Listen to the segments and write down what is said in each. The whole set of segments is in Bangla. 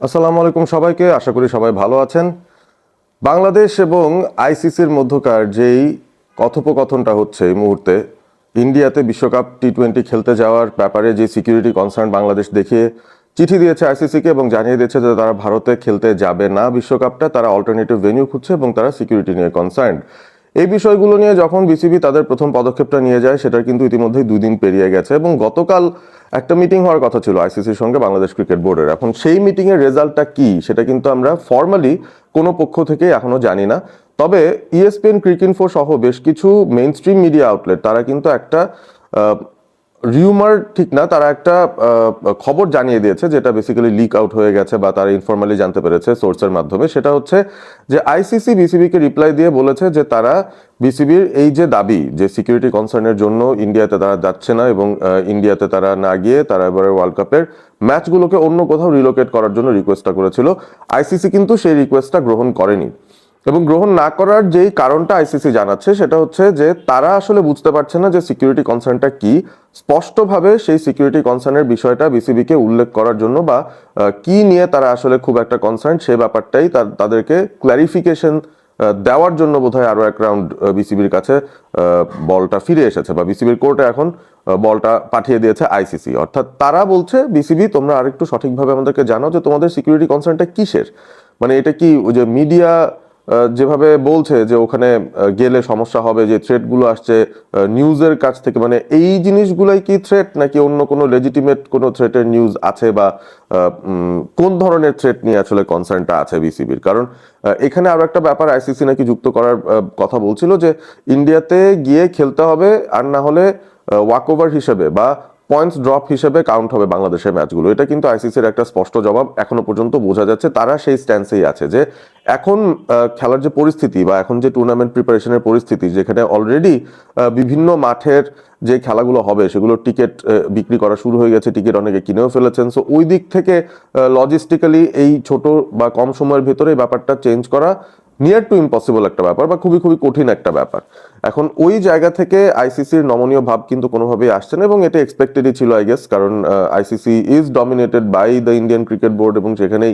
আসসালামু আলাইকুম সবাইকে, আশা করি সবাই ভালো আছেন। বাংলাদেশ এবং আইসিসির মধ্যকার যেই কথোপকথনটা হচ্ছে এই মুহূর্তে, ইন্ডিয়াতে বিশ্বকাপ টি-20 খেলতে যাওয়ার ব্যাপারে যে সিকিউরিটি কনসার্ন বাংলাদেশ দেখিয়ে চিঠি দিয়েছে আইসিসিকে এবং জানিয়ে দিয়েছে যে তারা ভারতে খেলতে যাবে না বিশ্বকাপটা, তারা অল্টারনেটিভ ভেন্যু খুঁজছে এবং তারা সিকিউরিটি নিয়ে কনসার্ন। এই বিষয়গুলো নিয়ে যখন বিসিবি তাদের প্রথম পদক্ষেপটা নিয়ে যায়, সেটার কিন্তু ইতিমধ্যেই 2 দিন পেরিয়ে গেছে এবং গতকাল একটা মিটিং হওয়ার কথা ছিল আইসিসির সঙ্গে বাংলাদেশ ক্রিকেট বোর্ডের। এখন সেই মিটিংয়ের রেজাল্টটা কি সেটা কিন্তু আমরা ফর্মালি কোনো পক্ষ থেকে এখনো জানি না। তবে ইএসপিএন, ক্রিকইনফো সহ বেশ কিছু মেইন স্ট্রিম মিডিয়া আউটলেট তারা কিন্তু একটা রিউমার ঠিক না, তারা একটা খবর জানিয়ে দিয়েছে, যেটা বেসিক্যালি লিক আউট হয়ে গেছে বা তারা ইনফর্মালি জানতে পেরেছে সোর্সের মাধ্যমে। সেটা হচ্ছে যে আইসিসি বিসিবিকে রিপ্লাই দিয়ে বলেছে যে তারা বিসিবির এই যে দাবি যে সিকিউরিটি কনসার্নের জন্য ইন্ডিয়াতে তারা যাচ্ছে না এবং ইন্ডিয়াতে তারা না গিয়ে তারা এবারে ওয়ার্ল্ড কাপের ম্যাচগুলোকে অন্য কোথাও রিলোকেট করার জন্য রিকোয়েস্টটা করেছিল। আইসিসি কিন্তু সেই রিকোয়েস্টটা গ্রহণ করেনি এবং গ্রহণ না করার যেই কারণটা আইসিসি জানাচ্ছে সেটা হচ্ছে যে তারা আসলে বুঝতে পারছে না যে সিকিউরিটি কনসার্নটা কি। স্পষ্টভাবে সেই সিকিউরিটি কনসার্নের বিষয়টা বিসিবিকে উল্লেখ করার জন্য বা কি নিয়ে তারা আসলে খুব একটা কনসার্ন, সে ব্যাপারটাই তাদেরকে ক্ল্যারিফিকেশন দেওয়ার জন্য বোধহয় আরো এক রাউন্ড বিসিবির কাছে বলটা ফিরে এসেছে বা বিসিবির কোর্টে এখন বলটা পাঠিয়ে দিয়েছে আইসিসি। অর্থাৎ তারা বলছে বিসিবি, তোমরা আরেকটু সঠিকভাবে আমাদেরকে জানাও যে তোমাদের সিকিউরিটি কনসার্নটা কিসের। মানে এটা কি ওই যে মিডিয়া যেভাবে বলছে যে ওখানে গেলে সমস্যা হবে, যে থ্রেটগুলো আসছে নিউজের কাছ থেকে, মানে এই জিনিসগুলাই কি থ্রেট নাকি অন্য কোনো লেজিটিমেট কোনো থ্রেটের নিউজ আছে বা কোন ধরনের থ্রেট নিয়ে আসলে কনসার্নটা আছে বিসিবির? কারণ এখানে আরো একটা ব্যাপার আইসিসি নাকি যুক্ত করার কথা বলছিল যে ইন্ডিয়াতে গিয়ে খেলতে হবে, আর না হলে ওয়াক ওভার হিসেবে বা পয়েন্টস ড্রপ হিসেবে কাউন্ট হবে বাংলাদেশের ম্যাচগুলো। এটা কিন্তু আইসিসির একটা স্পষ্ট জবাব, এখনো পর্যন্ত বোঝা যাচ্ছে তারা সেই স্ট্যান্সেই আছে যে এখন খেলার যে পরিস্থিতি বা এখন যে টুর্নামেন্ট প্রিপারেশনের পরিস্থিতি, যেখানে অলরেডি বিভিন্ন মাঠের যে খেলাগুলো হবে সেগুলোর টিকিট বিক্রি করা শুরু হয়ে গেছে, টিকিট অনেকে কিনেও ফেলেছেন। সো ওই দিক থেকে লজিস্টিক্যালি এই ছোট বা কম সময়ের ভেতরে ব্যাপারটা চেঞ্জ করা নিয়ার টু ইম্পসিবল একটা ব্যাপার বা খুবই খুবই কঠিন একটা ব্যাপার। এখন ওই জায়গা থেকে আইসিসির নমনীয় ভাব কিন্তু কোনোভাবেই আসছে না এবং এটা এক্সপেক্টেডই ছিল আই গেস, কারণ ICC is dominated by the Indian cricket board এবং সেখানেই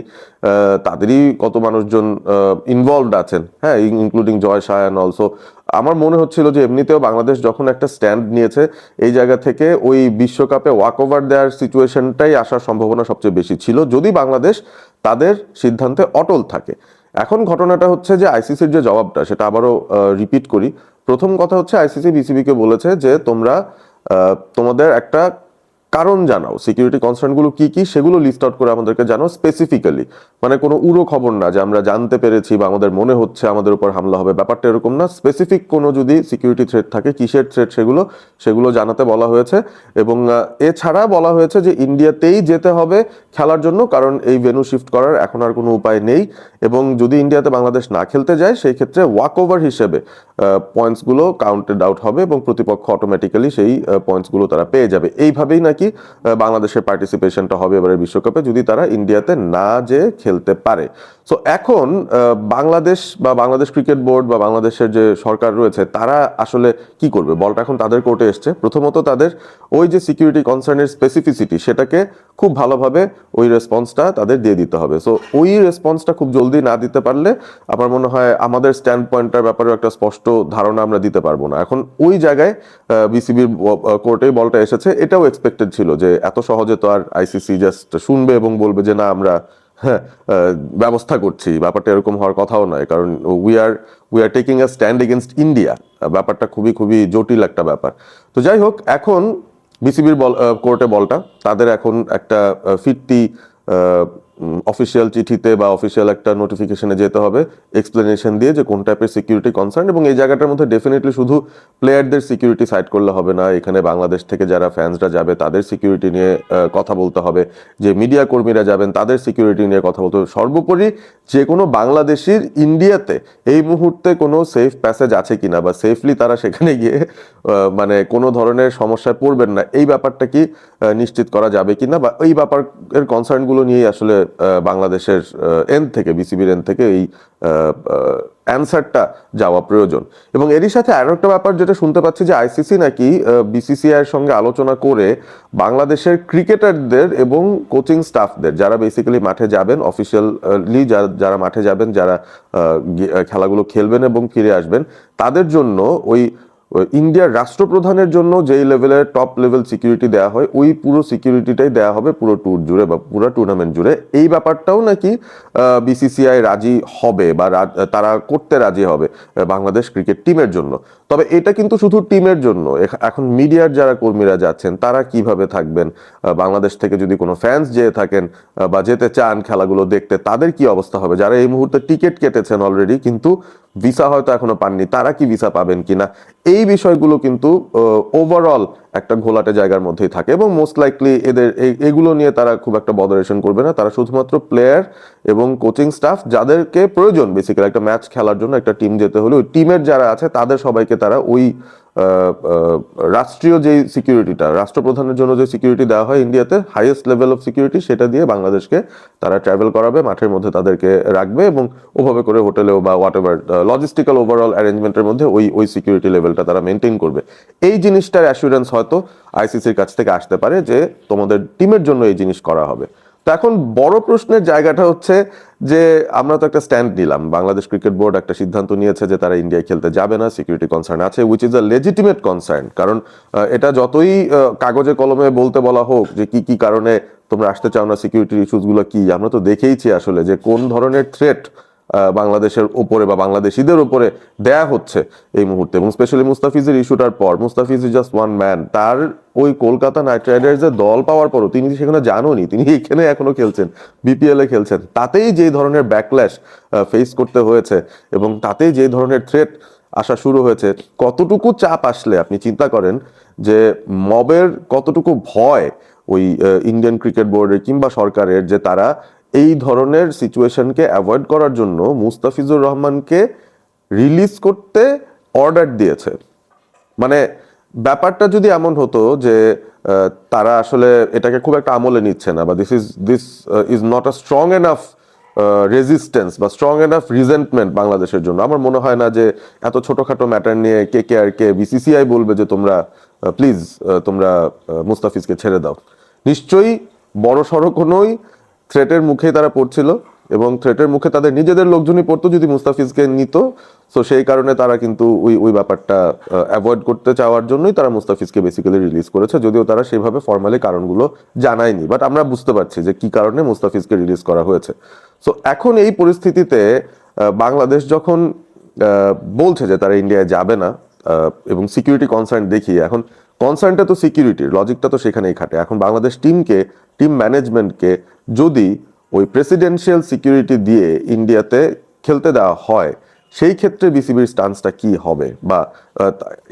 তাদেরই কত মানুষজন ইনভলভড আছেন, হ্যাঁ, including Jay Shah and also. আমার মনে হচ্ছিল যে এমনিতেও বাংলাদেশ যখন একটা স্ট্যান্ড নিয়েছে, এই জায়গা থেকে ওই বিশ্বকাপে ওয়াক ওভার দেওয়ার সিচুয়েশনটাই আসার সম্ভাবনা সবচেয়ে বেশি ছিল যদি বাংলাদেশ তাদের সিদ্ধান্তে অটল থাকে। এখন ঘটনাটা হচ্ছে যে আইসিসির যে জবাবটা সেটা আবারও রিপিট করি। প্রথম কথা হচ্ছে আইসিসি বিসিবিকে বলেছে যে তোমরা তোমাদের একটা কারণ জানাও, সিকিউরিটি কনসার্নগুলো কি কি সেগুলো লিস্ট আউট করে আমাদেরকে জানাও স্পেসিফিক্যালি। মানে কোনো উড়ো খবর না যে আমরা জানতে পেরেছি বা আমাদের মনে হচ্ছে আমাদের উপর হামলা হবে, ব্যাপারটা এরকম না। স্পেসিফিক কোনো যদি সিকিউরিটি থ্রেট থাকে, কিসের থ্রেট সেগুলো সেগুলো জানাতে বলা হয়েছে। এবং এছাড়া বলা হয়েছে যে ইন্ডিয়াতেই যেতে হবে খেলার জন্য, কারণ এই ভেন্যু শিফট করার এখন আর কোনো উপায় নেই। এবং যদি ইন্ডিয়াতে বাংলাদেশ না খেলতে যায় সেই ক্ষেত্রে ওয়াক ওভার হিসেবে পয়েন্টসগুলো কাউন্টেড আউট হবে এবং প্রতিপক্ষ অটোমেটিক্যালি সেই পয়েন্টসগুলো তারা পেয়ে যাবে। এইভাবেই নাকি বাংলাদেশের পার্টিসিপেশনটা হবে এবারের বিশ্বকাপে যদি তারা ইন্ডিয়াতে না যেয়ে খেলতে পারে। সো এখন বাংলাদেশ বা বাংলাদেশ ক্রিকেট বোর্ড বা বাংলাদেশের যে সরকার রয়েছে তারা আসলে কি করবে? বলটা এখন তাদের কোর্টে এসছে। প্রথমত তাদের ওই যে সিকিউরিটি কনসার্নের স্পেসিফিসিটি সেটাকে খুব ভালোভাবে ওই রেসপন্সটা তাদের দিয়ে দিতে হবে। সো ওই রেসপন্সটা খুব জলদি না দিতে পারলে আমার মনে হয় আমাদের স্ট্যান্ড পয়েন্টটার ব্যাপারেও একটা স্পষ্ট ধারণা আমরা দিতে পারবো না। এখন ওই জায়গায় বিসিবির কোর্টেই বলটা এসেছে। এটাও এক্সপেক্টেড ছিল যে এত সহজে তো আর আইসিসি জাস্ট শুনবে এবং বলবে যে না আমরা হ্যাঁ ব্যবস্থা করছি, ব্যাপারটা এরকম হওয়ার কথাও নয়। কারণ we are taking a stand against India, ব্যাপারটা খুবই খুবই জটিল একটা ব্যাপার। তো যাই হোক, এখন বিসিবির কোর্টে বলটা তাদের এখন একটা ফিরতি অফিসিয়াল চিঠিতে বা অফিসিয়াল একটা নোটিফিকেশনে যেতে হবে এক্সপ্লেনেশন দিয়ে যে কোন টাইপের সিকিউরিটি কনসার্ন। এবং এই জায়গাটার মধ্যে ডেফিনেটলি শুধু প্লেয়ারদের সিকিউরিটি সাইড করলে হবে না, এখানে বাংলাদেশ থেকে যারা ফ্যান্সরা যাবে তাদের সিকিউরিটি নিয়ে কথা বলতে হবে, যে মিডিয়া কর্মীরা যাবেন তাদের সিকিউরিটি নিয়ে কথা বলতে হবে। সর্বোপরি যে কোনো বাংলাদেশির ইন্ডিয়াতে এই মুহূর্তে কোনো সেফ প্যাসেজ আছে কিনা বা সেফলি তারা সেখানে গিয়ে মানে কোনো ধরনের সমস্যায় পড়বেন না, এই ব্যাপারটা কি নিশ্চিত করা যাবে কিনা বা এই ব্যাপারের কনসার্নগুলো নিয়েই আসলে বাংলাদেশের এন্ড থেকে, বিসিবির এন্ড থেকে এই অ্যান্সারটা যাওয়া প্রয়োজন। এবং এরই সাথে আরো একটা ব্যাপার যেটা শুনতে পাচ্ছি যে আইসিসি নাকি বিসিসিআই এর সঙ্গে আলোচনা করে বাংলাদেশের ক্রিকেটারদের এবং কোচিং স্টাফদের যারা বেসিক্যালি মাঠে যাবেন অফিসিয়ালি, যারা মাঠে যাবেন, যারা খেলাগুলো খেলবেন এবং ফিরে আসবেন, তাদের জন্য ওই ইন্ডিয়ার রাষ্ট্রপ্রধানের জন্য যেই লেভেলের টপ লেভেল সিকিউরিটি দেওয়া হয় ওই পুরো সিকিউরিটিটাই দেওয়া হবে পুরো ট্যুর জুড়ে বা পুরো টুর্নামেন্ট জুড়ে। এই ব্যাপারটাও নাকি বিসিসিআই রাজি হবে বা তারা করতে রাজি হবে বাংলাদেশ ক্রিকেট টিমের জন্য। তবে এটা কিন্তু শুধু টিমের জন্য। এখন মিডিয়ার যারা কর্মীরা যাচ্ছেন তারা কিভাবে থাকবেন, বাংলাদেশ থেকে যদি কোনো ফ্যান্স যেয়ে থাকেন বা যেতে চান খেলাগুলো দেখতে, তাদের কি অবস্থা হবে? যারা এই মুহূর্তে টিকিট কেটেছেন অলরেডি কিন্তু ভিসা হয়তো এখনো পাননি, তারা কি ভিসা পাবেন কিনা, এই বিষয়গুলো কিন্তু ওভারঅল একটা ঘোলাটে জায়গার মধ্যেই থাকে। এবং মোস্ট লাইকলি এগুলো নিয়ে তারা খুব একটা বদারেশন করবে না। তারা শুধুমাত্র প্লেয়ার এবং কোচিং স্টাফ যাদেরকে প্রয়োজন বেসিক্যালি একটা ম্যাচ খেলার জন্য, একটা টিম যেতে হলে ওই টিমের যারা আছে তাদের সবাইকে তারা ওই রাষ্ট্রীয় যে সিকিউরিটিটা, রাষ্ট্রপ্রধানের জন্য যে সিকিউরিটি দেওয়া হয় ইন্ডিয়াতে হাইয়েস্ট লেভেল অফ সিকিউরিটি, সেটা দিয়ে বাংলাদেশকে তারা ট্রাভেল করাবে, মাঠের মধ্যে তাদেরকে রাখবে এবং ওভাবে করে হোটেলেও বা হোয়াট এভার লজিস্টিক্যাল ওভারঅল অ্যারেঞ্জমেন্টের মধ্যে ওই সিকিউরিটি লেভেলটা তারা মেনটেন করবে। এই জিনিসটার অ্যাসুরেন্স হয়তো আইসিসির কাছ থেকে আসতে পারে যে তোমাদের টিমের জন্য এই জিনিস করা হবে। তো এখন বড় প্রশ্নের জায়গাটা হচ্ছে যে আমরা তো একটা স্ট্যান্ড নিলাম, বাংলাদেশ ক্রিকেট বোর্ড একটা সিদ্ধান্ত নিয়েছে যে তারা ইন্ডিয়ায় খেলতে যাবে না, সিকিউরিটি কনসার্ন আছে, which is a legitimate concern. কারণ এটা যতই কাগজে কলমে বলতে বলা হোক যে কি কি কারণে তোমরা আসতে চাও না, সিকিউরিটি ইস্যুসগুলো কি, আমরা তো দেখেইছি আসলে যে কোন ধরনের থ্রেট বাংলাদেশের ওপরে বা বাংলাদেশিদের ওপরে দেয়া হচ্ছে এই মুহূর্তে। এবং স্পেশালি মুস্তাফিজের ইস্যুটার পর, Mustafiz is just one man, তার ওই কলকাতা নাইট রাইডার্সের দল পাওয়ার পরও তিনি সেখানে জানোনি, তিনি এখানে এখনো খেলছেন, বিপিএল এ খেলছেন, তাতেই যে ধরনের ব্যাকল্যাশ ফেস করতে হয়েছে এবং তাতেই যে ধরনের থ্রেট আসা শুরু হয়েছে, কতটুকু চাপ আসলে আপনি চিন্তা করেন যে মবের কতটুকু ভয় ওই ইন্ডিয়ান ক্রিকেট বোর্ডের কিংবা সরকারের, যে তারা এই ধরনের সিচুয়েশনকে অ্যাভয়েড করার জন্য মুস্তাফিজুর রহমানকে রিলিজ করতে অর্ডার দিয়েছে। মানে ব্যাপারটা যদি এমন হতো যে তারা আসলে এটাকে খুব একটা আমলে নিচ্ছে না বা this is not a strong enough resistance বা স্ট্রং এনাফ রিজেন্টমেন্ট বাংলাদেশের জন্য, আমার মনে হয় না যে এত ছোটখাটো ম্যাটার নিয়ে কে আর কে বিসিসিআই বলবে যে তোমরা প্লিজ তোমরা মুস্তাফিজকে ছেড়ে দাও। নিশ্চয়ই বড় সড়ো কোনোই থ্রেটের মুখেই তারা পড়ছিল এবং থ্রেটের মুখে তাদের নিজেদের লোকজনই পড়তো যদি মুস্তাফিজকে নিত। সো সেই কারণে তারা কিন্তু ওই ব্যাপারটা অ্যাভয়েড করতে চাওয়ার জন্যই তারা মুস্তাফিজকে বেসিক্যালি রিলিজ করেছে, যদিও তারা সেভাবে ফর্মালি কারণগুলো জানায়নি, বাট আমরা বুঝতে পারছি যে কি কারণে মুস্তাফিজকে রিলিজ করা হয়েছে। সো এখন এই পরিস্থিতিতে বাংলাদেশ যখন বলছে যে তারা ইন্ডিয়ায় যাবে না এবং সিকিউরিটি কনসার্ন দেখিয়ে, এখন কনসার্নটা তো সিকিউরিটির, লজিকটা তো সেখানেই খাটে। এখন বাংলাদেশ টিম ম্যানেজমেন্টকে যদি ওই প্রেসিডেন্সিয়াল সিকিউরিটি দিয়ে ইন্ডিয়াতে খেলতে দেওয়া হয়, সেই ক্ষেত্রে বিসিবির স্টান্সটা কি হবে? বা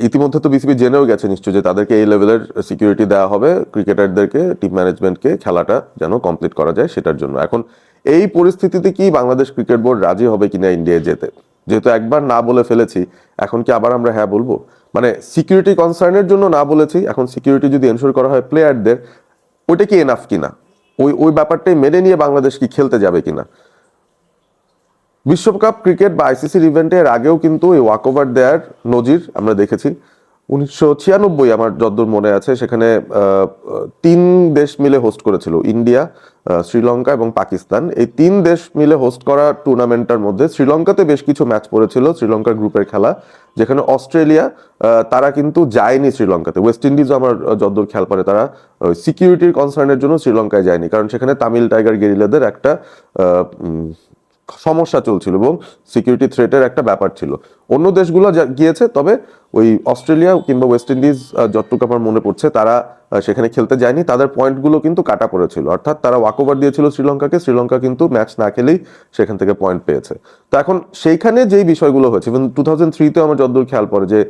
ইতিমধ্যে তো বিসিবি জেনেও গেছে নিশ্চয় যে তাদেরকে এই লেভেলের সিকিউরিটি দেওয়া হবে ক্রিকেটারদেরকে, টিম ম্যানেজমেন্টকে খেলাটা যেন কমপ্লিট করা যায় সেটার জন্য। এখন এই পরিস্থিতিতে কি বাংলাদেশ ক্রিকেট বোর্ড রাজি হবে কিনা ইন্ডিয়ায় যেতে? যেহেতু একবার না বলে ফেলেছি, এখন কি আবার আমরা হ্যাঁ বলবো? মানে সিকিউরিটি কনসার্নের জন্য না বলেছি, এখন সিকিউরিটি যদি এনশোর করা হয় প্লেয়ারদের, ওইটা কি এনাফ কিনা, ওই ব্যাপারটাই মেনে নিয়ে বাংলাদেশ কি খেলতে যাবে কিনা? বিশ্বকাপ ক্রিকেট বা আইসিসির ইভেন্টের আগেও কিন্তু এই ওয়াক ওভার দেয়ার নজির আমরা দেখেছি। 1996 আমার যতদূর মনে আছে, সেখানে 3 দেশ মিলে হোস্ট করেছিল, ইন্ডিয়া, শ্রীলঙ্কা এবং পাকিস্তান। এই 3 দেশ মিলে হোস্ট করা টুর্নামেন্টটার মধ্যে শ্রীলঙ্কাতে বেশ কিছু ম্যাচ পড়েছিল, শ্রীলঙ্কার গ্রুপের খেলা, যেখানে অস্ট্রেলিয়া তারা কিন্তু যায়নি শ্রীলঙ্কাতে। ওয়েস্ট ইন্ডিজও আমার যতদূর খেয়াল পড়ে তারা সিকিউরিটির কনসার্নের জন্য শ্রীলঙ্কায় যায়নি, কারণ সেখানে তামিল টাইগার গেরিলাদের একটা সমস্যা চলছিল এবং সিকিউরিটি থ্রেটের একটা ব্যাপার ছিল। অন্য দেশগুলো গিয়েছে, তবে ওই অস্ট্রেলিয়া কিংবা ওয়েস্ট ইন্ডিজ যতটুকু আমার মনে পড়ছে তারা সেখানে খেলতে যায়নি, তাদের পয়েন্টগুলো কিন্তু কাটা পড়েছিল, অর্থাৎ তারা ওয়াক ওভার দিয়েছিল শ্রীলঙ্কাকে, শ্রীলঙ্কা কিন্তু ম্যাচ না খেলেই সেখান থেকে পয়েন্ট পেয়েছে। তো এখন সেইখানে যেই বিষয়গুলো হয়েছে, ইভেন 2003-তেও আমার যতদূর খেয়াল পড়ে যে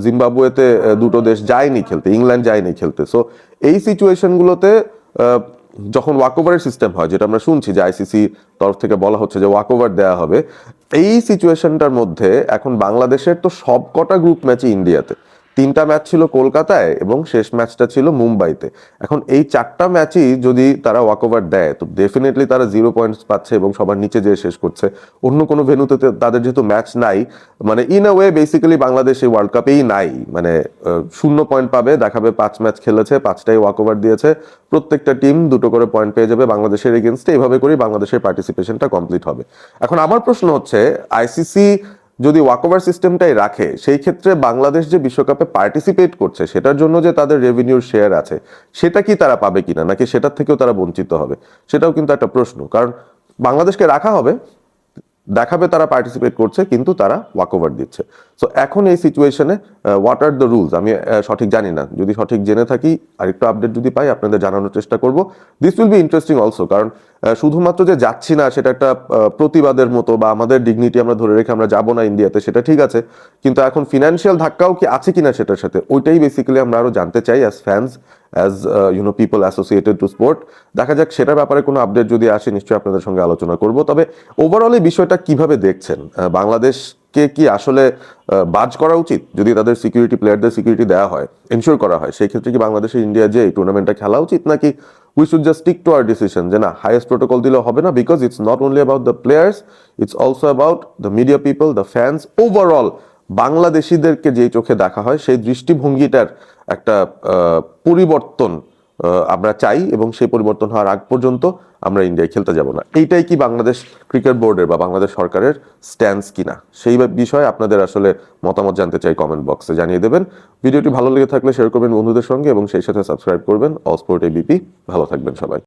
জিম্বাবুয়েতে দুটো দেশ যায়নি খেলতে, ইংল্যান্ড যায়নি খেলতে। সো এই সিচুয়েশনগুলোতে যখন ওয়াকওভারের সিস্টেম হয়, যেটা আমরা শুনছি যে আইসিসি তরফ থেকে বলা হচ্ছে যে ওয়াকওভার দেওয়া হবে, এই সিচুয়েশনটার মধ্যে এখন বাংলাদেশের তো সব কটা গ্রুপ ম্যাচই ইন্ডিয়াতে, 3টা ম্যাচ ছিল কলকাতায় এবং শেষ ম্যাচটা ছিল মুম্বাইতে। এখন এই 4টা ম্যাচই যদি তারা ওয়াকওভার দেয় তো ডেফিনেটলি তারা 0 পয়েন্টস পাচ্ছে এবং সবার নিচে যেয়ে শেষ করছে। অন্য কোনো ভেন্যুতে তাদের যেহেতু ম্যাচ নাই, মানে in a way basically Bangladesh এই ওয়ার্ল্ড কাপেই নাই, মানে 0 পয়েন্ট পাবে, দেখাবে 5 ম্যাচ খেলেছে, 5টাই ওয়াকওভার দিয়েছে, প্রত্যেকটা টিম 2টো করে পয়েন্ট পেয়ে যাবে বাংলাদেশের এগেনস্টে, এইভাবে করেই বাংলাদেশের পার্টিসিপেশনটা কমপ্লিট হবে। এখন আমার প্রশ্ন হচ্ছে, আইসিসি যদি ওয়াকওভার সিস্টেমটাই রাখে, সেই ক্ষেত্রে বাংলাদেশ যে বিশ্বকাপে পার্টিসিপেট করছে সেটার জন্য যে তাদের রেভিনিউর শেয়ার আছে সেটা কি তারা পাবে কিনা, নাকি সেটার থেকেও তারা বঞ্চিত হবে, সেটাও কিন্তু একটা প্রশ্ন। কারণ বাংলাদেশকে রাখা হবে, দেখাবে তারা পার্টিসিপেট করছে, কিন্তু তারা ওয়াকওভার দিচ্ছে। সো এখন এই সিচুয়েশনে হোয়াট আর দ্য রুলস আমি সঠিক জানি না, যদি সঠিক জেনে থাকি আরেকটু আপডেট যদি পাই আপনাদের জানানোর চেষ্টা করব। This will be interesting also, কারণ শুধুমাত্র যে যাচ্ছি না সেটা একটা প্রতিবাদের মতো, বা আমাদের ডিগনিটি আমরা ধরে রেখে আমরা যাবো না ইন্ডিয়াতে, সেটা ঠিক আছে, কিন্তু এখন ফিনান্সিয়াল ধাক্কাও কি আছে কিনা সেটার সাথে, ওইটাই বেসিক্যালি আমরা আরো জানতে চাই as fans, as people associated to sport. দেখা যাক সেটার ব্যাপারে কোনো আপডেট যদি আসে নিশ্চয়ই আপনাদের সঙ্গে আলোচনা করব। তবে ওভারঅল এই বিষয়টা কিভাবে দেখছেন? বাংলাদেশকে কি আসলে বাজ করা উচিত যদি তাদের সিকিউরিটি, প্লেয়ারদের সিকিউরিটি দেওয়া হয়, এনশিওর করা হয়, সেই ক্ষেত্রে কি বাংলাদেশের ইন্ডিয়া যে এই টুর্নামেন্টটা খেলা উচিত, নাকি we should just stick to our decision যে না, হাইয়েস্ট প্রোটোকল দিলেও হবে না, because it's not only about the players, it's also about the media people, the fans, overall বাংলাদেশিদেরকে যেই চোখে দেখা হয় সেই দৃষ্টিভঙ্গিটার একটা পরিবর্তন আমরা চাই, এবং সেই পরিবর্তন হওয়ার আগ পর্যন্ত আমরা ইন্ডিয়ায় খেলতে যাব না। এইটাই কি বাংলাদেশ ক্রিকেট বোর্ডের বা বাংলাদেশ সরকারের স্ট্যান্স কিনা, সেই বিষয়ে আপনাদের আসলে মতামত জানতে চাই, কমেন্ট বক্সে জানিয়ে দেবেন। ভিডিওটি ভালো লেগে থাকলে শেয়ার করবেন বন্ধুদের সঙ্গে, এবং সেই সাথে সাবস্ক্রাইব করবেন অল স্পোর্ট এবিপি। ভালো থাকবেন সবাই।